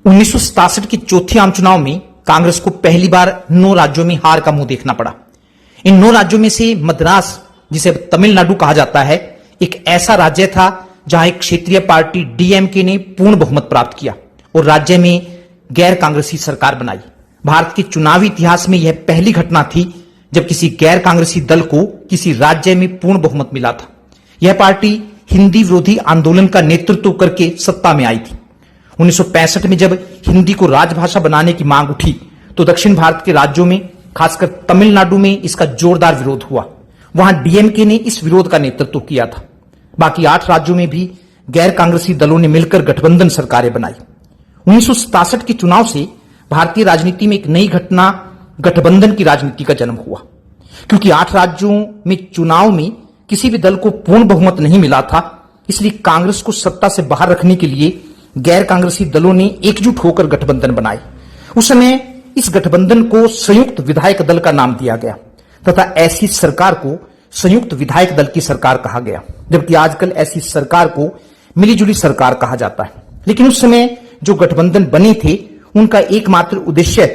1967 के चौथे आम चुनाव में कांग्रेस को पहली बार 9 राज्यों में हार का मुंह देखना पड़ा। इन 9 राज्यों में से मद्रास, जिसे अब तमिलनाडु कहा जाता है, एक ऐसा राज्य था जहां एक क्षेत्रीय पार्टी डीएमके ने पूर्ण बहुमत प्राप्त किया और राज्य में गैर कांग्रेसी सरकार बनाई। भारत के चुनावी इतिहास में यह पहली घटना थी जब किसी गैर कांग्रेसी दल को किसी राज्य में पूर्ण बहुमत मिला था। यह पार्टी हिंदी विरोधी आंदोलन का नेतृत्व करके सत्ता में आई थी। 1965 में जब हिंदी को राजभाषा बनाने की मांग उठी तो दक्षिण भारत के राज्यों में, खासकर तमिलनाडु में इसका जोरदार विरोध हुआ। वहां डीएमके ने इस विरोध का नेतृत्व किया था। बाकी 8 राज्यों में भी गैर कांग्रेसी दलों ने मिलकर गठबंधन सरकारें बनाई। 1967 के चुनाव से भारतीय राजनीति में एक नई घटना, गठबंधन की राजनीति का जन्म हुआ। क्योंकि 8 राज्यों में चुनाव में किसी भी दल को पूर्ण बहुमत नहीं मिला था, इसलिए कांग्रेस को सत्ता से बाहर रखने के लिए गैर कांग्रेसी दलों ने एकजुट होकर गठबंधन बनाए। उस समय इस गठबंधन को संयुक्त विधायक दल का नाम दिया गया तथा ऐसी सरकार को संयुक्त विधायक दल की सरकार कहा गया, जबकि आजकल ऐसी सरकार को मिलीजुली सरकार कहा जाता है। लेकिन उस समय जो गठबंधन बने थे उनका एकमात्र उद्देश्य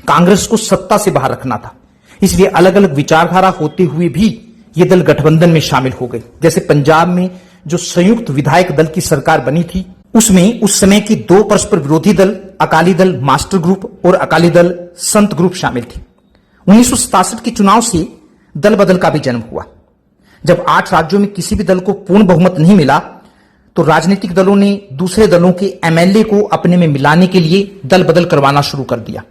कांग्रेस को सत्ता से बाहर रखना था। इसलिए अलग अलग विचारधारा होते हुए भी ये दल गठबंधन में शामिल हो गए। जैसे पंजाब में जो संयुक्त विधायक दल की सरकार बनी थी उसमें उस समय की 2 परस्पर विरोधी दल, अकाली दल मास्टर ग्रुप और अकाली दल संत ग्रुप शामिल थे। 1967 के चुनाव से दल बदल का भी जन्म हुआ। जब 8 राज्यों में किसी भी दल को पूर्ण बहुमत नहीं मिला तो राजनीतिक दलों ने दूसरे दलों के एमएलए को अपने में मिलाने के लिए दल बदल करवाना शुरू कर दिया।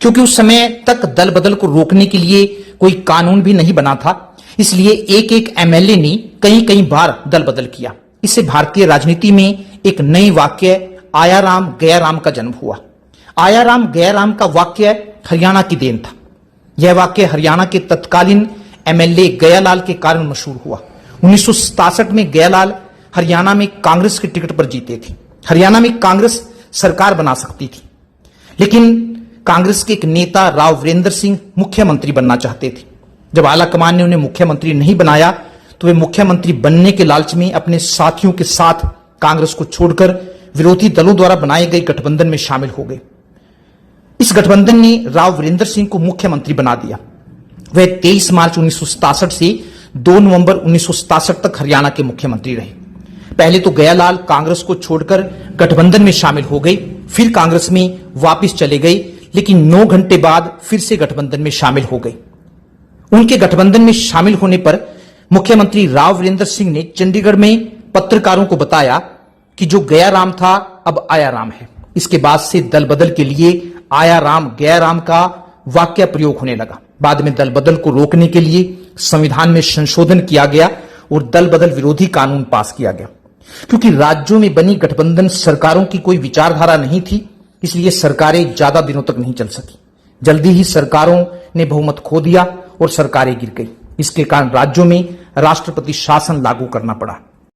क्योंकि उस समय तक दल बदल को रोकने के लिए कोई कानून भी नहीं बना था, इसलिए एक एमएलए ने कई बार दल बदल किया। इससे भारतीय राजनीति में एक नई वाक्य आया राम गया राम का जन्म हुआ। आया राम गया राम का वाक्य हरियाणा की देन था। यह वाक्य हरियाणा के तत्कालीन एमएलए गयालाल के कारण मशहूर हुआ। 1967 में गयालाल हरियाणा में कांग्रेस के टिकट पर जीते थे। हरियाणा में कांग्रेस सरकार बना सकती थी, लेकिन कांग्रेस के एक नेता राव वीरेंद्र सिंह मुख्यमंत्री बनना चाहते थे। जब आलाकमान ने उन्हें मुख्यमंत्री नहीं बनाया तो वे मुख्यमंत्री बनने के लालच में अपने साथियों के साथ कांग्रेस को छोड़कर विरोधी दलों द्वारा बनाए गए गठबंधन में शामिल हो गए। इस गठबंधन ने राव वीरेंद्र सिंह को मुख्यमंत्री बना दिया। वे 23 मार्च 1967 से 2 नवंबर 1967 तक हरियाणा के मुख्यमंत्री रहे। पहले तो गयालाल कांग्रेस को छोड़कर गठबंधन में शामिल हो गए, फिर कांग्रेस में वापस चले गए, लेकिन 9 घंटे बाद फिर से गठबंधन में शामिल हो गए। उनके गठबंधन में शामिल होने पर मुख्यमंत्री राव वीरेंद्र सिंह ने चंडीगढ़ में पत्रकारों को बताया कि जो गया राम था अब आया राम है। इसके बाद से दल बदल के लिए आया राम गया राम का वाक्य प्रयोग होने लगा। बाद में दल बदल को रोकने के लिए संविधान में संशोधन किया गया और दल बदल विरोधी कानून पास किया गया। क्योंकि राज्यों में बनी गठबंधन सरकारों की कोई विचारधारा नहीं थी, इसलिए सरकारें ज्यादा दिनों तक नहीं चल सकी। जल्दी ही सरकारों ने बहुमत खो दिया और सरकारें गिर गई। इसके कारण राज्यों में राष्ट्रपति शासन लागू करना पड़ा।